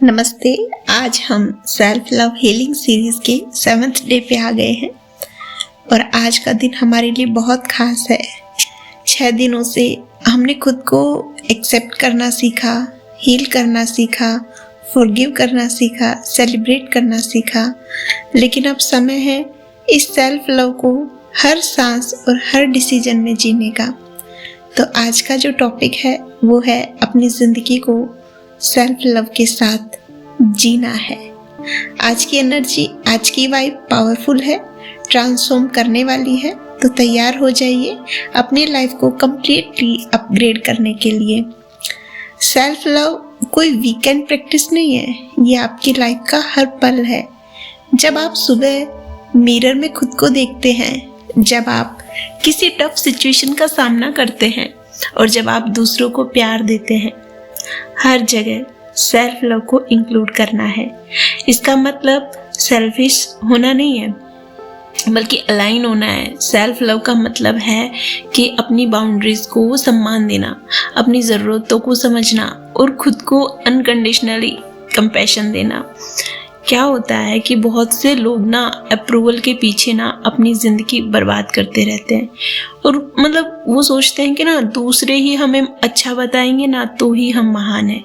नमस्ते। आज हम सेल्फ लव हीलिंग सीरीज के 7th डे पे आ गए हैं और आज का दिन हमारे लिए बहुत खास है। 6 दिनों से हमने खुद को एक्सेप्ट करना सीखा, हील करना सीखा, फॉरगिव करना सीखा, सेलिब्रेट करना सीखा। लेकिन अब समय है इस सेल्फ लव को हर सांस और हर डिसीजन में जीने का। तो आज का जो टॉपिक है वो है अपनी ज़िंदगी को सेल्फ लव के साथ जीना है। आज की एनर्जी, आज की वाइब पावरफुल है, ट्रांसफॉर्म करने वाली है। तो तैयार हो जाइए अपनी लाइफ को कंप्लीटली अपग्रेड करने के लिए। सेल्फ लव कोई वीकेंड प्रैक्टिस नहीं है, ये आपकी लाइफ का हर पल है। जब आप सुबह मिरर में खुद को देखते हैं, जब आप किसी टफ सिचुएशन का सामना करते हैं और जब आप दूसरों को प्यार देते हैं, हर जगह सेल्फ लव को इंक्लूड करना है। इसका मतलब सेल्फिश होना नहीं है, बल्कि अलाइन होना है। सेल्फ लव का मतलब है कि अपनी बाउंड्रीज को सम्मान देना, अपनी ज़रूरतों को समझना और खुद को अनकंडीशनली कंपैशन देना। क्या होता है कि बहुत से लोग ना अप्रूवल के पीछे ना अपनी ज़िंदगी बर्बाद करते रहते हैं और मतलब वो सोचते हैं कि ना दूसरे ही हमें अच्छा बताएंगे ना तो ही हम महान हैं।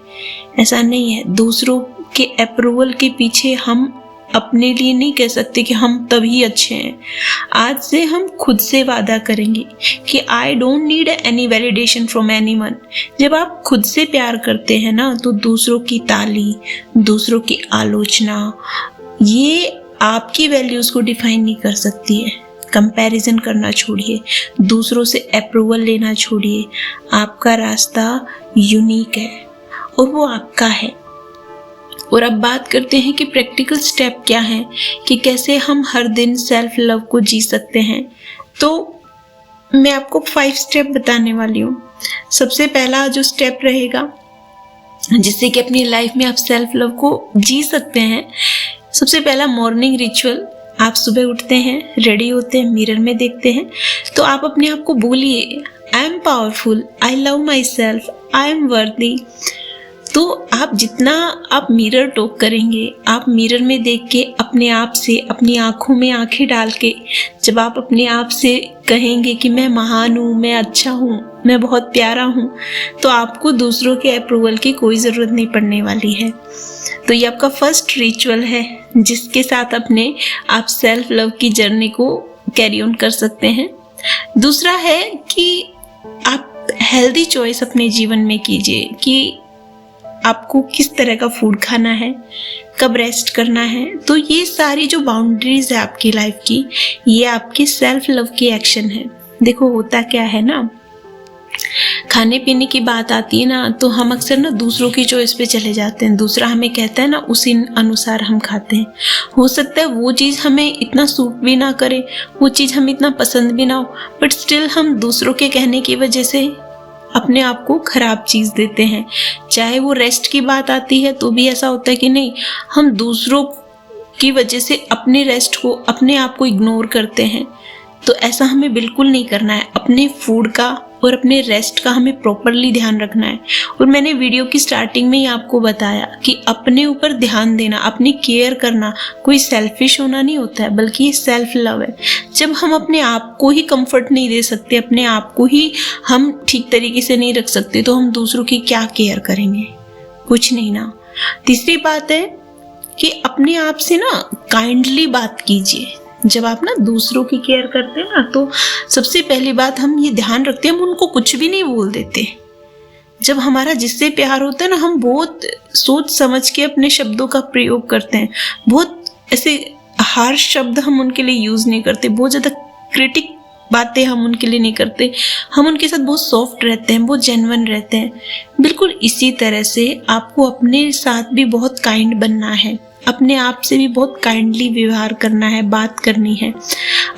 ऐसा नहीं है। दूसरों के अप्रूवल के पीछे हम अपने लिए नहीं कह सकते कि हम तभी अच्छे हैं। आज से हम खुद से वादा करेंगे कि I don't need any validation from anyone. जब आप खुद से प्यार करते हैं ना तो दूसरों की ताली, दूसरों की आलोचना, ये आपकी वैल्यूज को डिफाइन नहीं कर सकती है। कंपैरिजन करना छोड़िए, दूसरों से अप्रूवल लेना छोड़िए। आपका रास्ता यूनिक है और वो आपका है। और अब बात करते हैं कि प्रैक्टिकल स्टेप क्या है, कि कैसे हम हर दिन सेल्फ लव को जी सकते हैं। तो मैं आपको 5 स्टेप बताने वाली हूँ। सबसे पहला जो स्टेप रहेगा जिससे कि अपनी लाइफ में आप सेल्फ लव को जी सकते हैं, सबसे पहला मॉर्निंग रिचुअल। आप सुबह उठते हैं, रेडी होते हैं, मिरर में देखते हैं तो आप अपने आप को बोलिए, I am powerful, I love my self, I am वर्दी। तो आप जितना आप मिरर टॉक करेंगे, आप मिरर में देख के अपने आप से, अपनी आँखों में आँखें डाल के जब आप अपने आप से कहेंगे कि मैं महान हूँ, मैं अच्छा हूँ, मैं बहुत प्यारा हूँ, तो आपको दूसरों के अप्रूवल की कोई ज़रूरत नहीं पड़ने वाली है। तो ये आपका फर्स्ट रिचुअल है जिसके साथ अपने आप सेल्फ लव की जर्नी को कैरी ऑन कर सकते हैं। दूसरा है कि आप हेल्दी चॉइस अपने जीवन में कीजिए कि आपको किस तरह का फूड खाना है, कब रेस्ट करना है। तो ये सारी जो बाउंड्रीज है आपकी लाइफ की, ये आपकी सेल्फ लव की एक्शन है। देखो होता क्या है ना, खाने पीने की बात आती है ना तो हम अक्सर ना दूसरों की चॉइस पे चले जाते हैं। दूसरा हमें कहता है ना, उसी अनुसार हम खाते हैं। हो सकता है वो चीज़ हमें इतना सूट भी ना करे, वो चीज़ हमें इतना पसंद भी ना हो, बट स्टिल हम दूसरों के कहने की वजह से अपने आप को खराब चीज़ देते हैं। चाहे वो रेस्ट की बात आती है तो भी ऐसा होता है कि नहीं, हम दूसरों की वजह से अपने रेस्ट को, अपने आप को इग्नोर करते हैं। तो ऐसा हमें बिल्कुल नहीं करना है। अपने फूड का और अपने रेस्ट का हमें प्रॉपरली ध्यान रखना है। और मैंने वीडियो की स्टार्टिंग में ही आपको बताया कि अपने ऊपर ध्यान देना, अपनी केयर करना कोई सेल्फिश होना नहीं होता है, बल्कि ये सेल्फ लव है। जब हम अपने आप को ही कंफर्ट नहीं दे सकते, अपने आप को ही हम ठीक तरीके से नहीं रख सकते, तो हम दूसरों की क्या केयर करेंगे? कुछ नहीं ना। तीसरी बात है कि अपने आप से ना काइंडली बात कीजिए। जब आप ना दूसरों की केयर करते हैं ना तो सबसे पहली बात हम ये ध्यान रखते हैं, हम उनको कुछ भी नहीं बोल देते। जब हमारा जिससे प्यार होता है ना, हम बहुत सोच समझ के अपने शब्दों का प्रयोग करते हैं। बहुत ऐसे हार्श शब्द हम उनके लिए यूज़ नहीं करते, बहुत ज़्यादा क्रिटिक बातें हम उनके लिए नहीं करते। हम उनके साथ बहुत सॉफ्ट रहते हैं, बहुत जेन्युइन रहते हैं। बिल्कुल इसी तरह से आपको अपने साथ भी बहुत काइंड बनना है, अपने आप से भी बहुत काइंडली व्यवहार करना है, बात करनी है।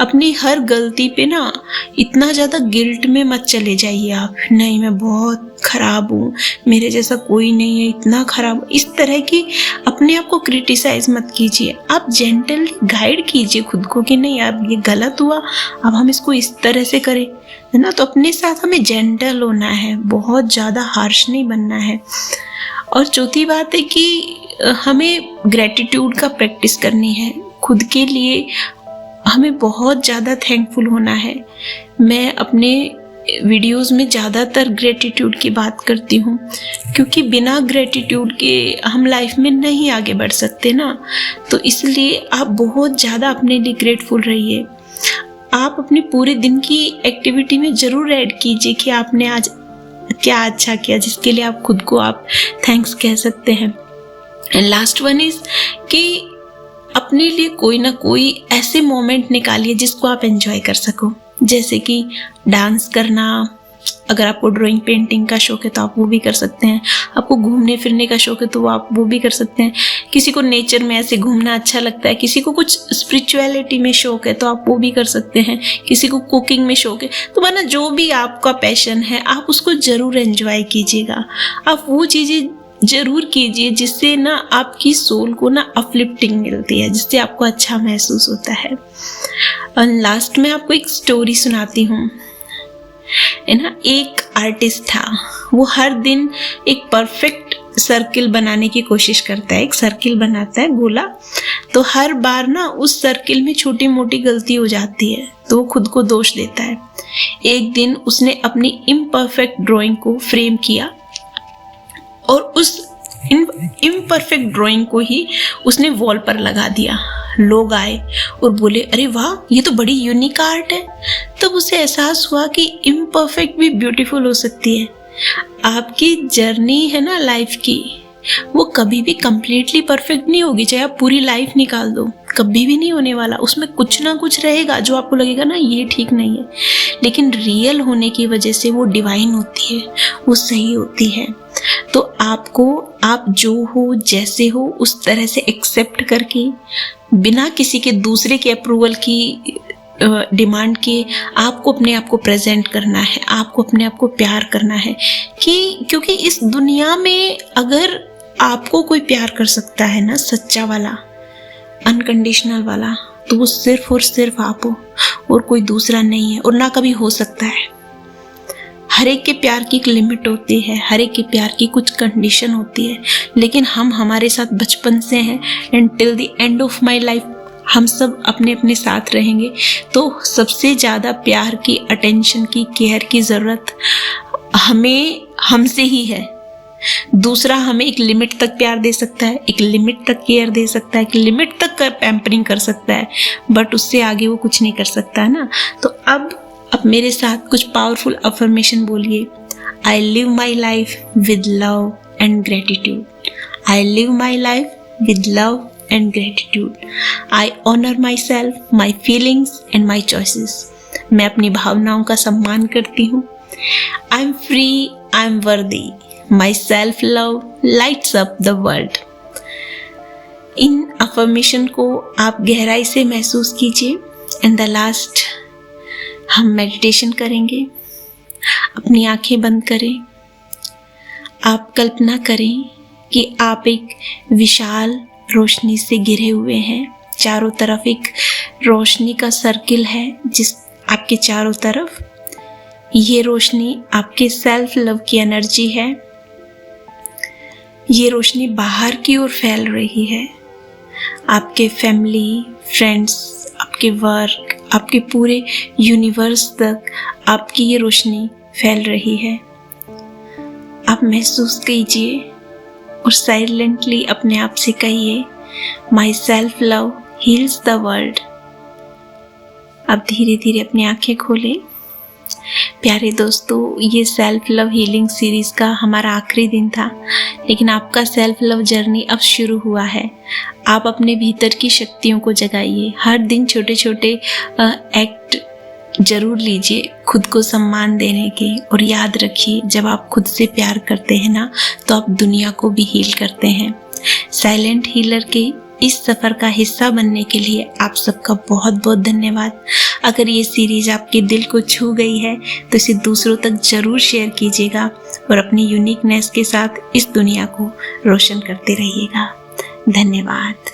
अपनी हर गलती पे ना इतना ज़्यादा गिल्ट में मत चले जाइए आप, नहीं मैं बहुत ख़राब हूँ, मेरे जैसा कोई नहीं है, इतना ख़राब। इस तरह की अपने आप को क्रिटिसाइज मत कीजिए। आप जेंटली गाइड कीजिए खुद को कि नहीं यार ये गलत हुआ, अब हम इसको इस तरह से करें, है ना। तो अपने साथ हमें जेंटल होना है, बहुत ज़्यादा हार्श नहीं बनना है। और चौथी बात है कि हमें ग्रेटिट्यूड का प्रैक्टिस करनी है। खुद के लिए हमें बहुत ज़्यादा थैंकफुल होना है। मैं अपने वीडियोस में ज़्यादातर ग्रेटिट्यूड की बात करती हूँ, क्योंकि बिना ग्रेटिट्यूड के हम लाइफ में नहीं आगे बढ़ सकते ना। तो इसलिए आप बहुत ज़्यादा अपने लिए ग्रेटफुल रहिए। आप अपने पूरे दिन की एक्टिविटी में ज़रूर ऐड कीजिए कि आपने आज क्या अच्छा किया, जिसके लिए आप खुद को आप थैंक्स कह सकते हैं। एंड लास्ट वन इज़ कि अपने लिए कोई ना कोई ऐसे मोमेंट निकालिए जिसको आप एंजॉय कर सको, जैसे कि डांस करना। अगर आपको ड्राइंग पेंटिंग का शौक है तो आप वो भी कर सकते हैं। आपको घूमने फिरने का शौक है तो आप वो भी कर सकते हैं। किसी को नेचर में ऐसे घूमना अच्छा लगता है, किसी को कुछ स्पिरिचुअलिटी में शौक है तो आप वो भी कर सकते हैं। किसी को कुकिंग में शौक है तो माना जो भी आपका पैशन है आप उसको ज़रूर एंजॉय कीजिएगा। आप वो चीज़ें ज़रूर कीजिए जिससे ना आपकी सोल को ना अपलिफ्टिंग मिलती है, जिससे आपको अच्छा महसूस होता है। और लास्ट में आपको एक स्टोरी सुनाती हूँ। है ना, एक आर्टिस्ट था, वो हर दिन एक परफेक्ट सर्किल बनाने की कोशिश करता है। एक सर्किल बनाता है गोला, तो हर बार ना उस सर्किल में छोटी मोटी गलती हो जाती है तो वो खुद को दोष देता है। एक दिन उसने अपनी इम्परफेक्ट ड्राइंग को फ्रेम किया और उस इम्परफेक्ट ड्राइंग को ही उसने वॉल पर लगा दिया। लोग आए और बोले, अरे वाह, ये तो बड़ी यूनिक आर्ट है। तब उसे एहसास हुआ कि इम्परफेक्ट भी ब्यूटीफुल हो सकती है। आपकी जर्नी है ना लाइफ की, वो कभी भी कंप्लीटली परफेक्ट नहीं होगी। चाहे आप पूरी लाइफ निकाल दो, कभी भी नहीं होने वाला। उसमें कुछ ना कुछ रहेगा जो आपको लगेगा ना ये ठीक नहीं है, लेकिन रियल होने की वजह से वो डिवाइन होती है, वो सही होती है। तो आपको, आप जो हो जैसे हो उस तरह से एक्सेप्ट करके, बिना किसी के दूसरे के अप्रूवल की डिमांड के आपको अपने आप को प्रेजेंट करना है। आपको अपने आप को प्यार करना है क्योंकि इस दुनिया में अगर आपको कोई प्यार कर सकता है ना, सच्चा वाला, अनकंडीशनल वाला, तो वो सिर्फ और सिर्फ आप हो और कोई दूसरा नहीं है और ना कभी हो सकता है। हर एक के प्यार की एक लिमिट होती है, हर एक के प्यार की कुछ कंडीशन होती है, लेकिन हम हमारे साथ बचपन से हैं and till the end of my life हम सब अपने अपने साथ रहेंगे। तो सबसे ज़्यादा प्यार की, अटेंशन की, केयर की ज़रूरत हमें हमसे ही है। दूसरा हमें एक लिमिट तक प्यार दे सकता है, एक लिमिट तक केयर दे सकता है, एक लिमिट तक पैम्परिंग कर सकता है, बट उससे आगे वो कुछ नहीं कर सकता है ना। तो अब मेरे साथ कुछ पावरफुल अफर्मेशन बोलिए। I live my life with love and gratitude. I live my life with love and gratitude. I honour myself, my feelings and my choices. मैं अपनी भावनाओं का सम्मान करती हूँ। I am free, I am worthy, my self love lights up the world. इन affirmation को आप गहराई से महसूस कीजिए। एंड द लास्ट हम मेडिटेशन करेंगे। अपनी आंखें बंद करें। आप कल्पना करें कि आप एक विशाल रोशनी से घिरे हुए हैं। चारों तरफ एक रोशनी का सर्किल है जिस आपके चारों तरफ। ये रोशनी आपके सेल्फ लव की एनर्जी है। ये रोशनी बाहर की ओर फैल रही है। आपके फैमिली, फ्रेंड्स, आपके वर्क, आपके पूरे यूनिवर्स तक आपकी ये रोशनी फैल रही है। आप महसूस कीजिए और साइलेंटली अपने आप से कहिए, माई self love heels the world. आप धीरे धीरे अपनी आंखें खोलें। प्यारे दोस्तों, ये सेल्फ लव हीलिंग सीरीज़ का हमारा आखिरी दिन था, लेकिन आपका सेल्फ लव जर्नी अब शुरू हुआ है। आप अपने भीतर की शक्तियों को जगाइए। हर दिन छोटे छोटे एक्ट जरूर लीजिए खुद को सम्मान देने के, और याद रखिए जब आप खुद से प्यार करते हैं ना, तो आप दुनिया को भी हील करते हैं। साइलेंट हीलर के इस सफ़र का हिस्सा बनने के लिए आप सबका बहुत बहुत धन्यवाद। अगर ये सीरीज़ आपके दिल को छू गई है तो इसे दूसरों तक ज़रूर शेयर कीजिएगा और अपनी यूनिकनेस के साथ इस दुनिया को रोशन करते रहिएगा। धन्यवाद।